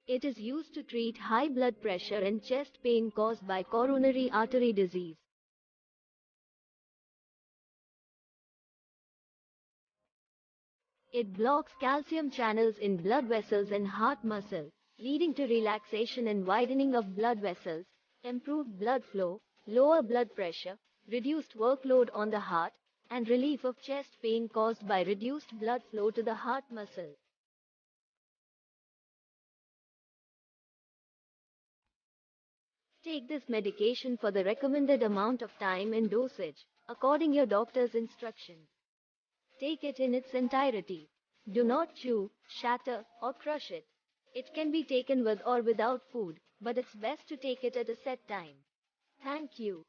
It is used to treat high blood pressure and chest pain caused by coronary artery disease. It blocks calcium channels in blood vessels and heart muscle, leading to relaxation and widening of blood vessels, improved blood flow, lower blood pressure, reduced workload on the heart, and relief of chest pain caused by reduced blood flow to the heart muscle. Take this medication for the recommended amount of time and dosage, according your doctor's instructions. Take it in its entirety. Do not chew, shatter, or crush it. It can be taken with or without food, but it's best to take it at a set time. Thank you.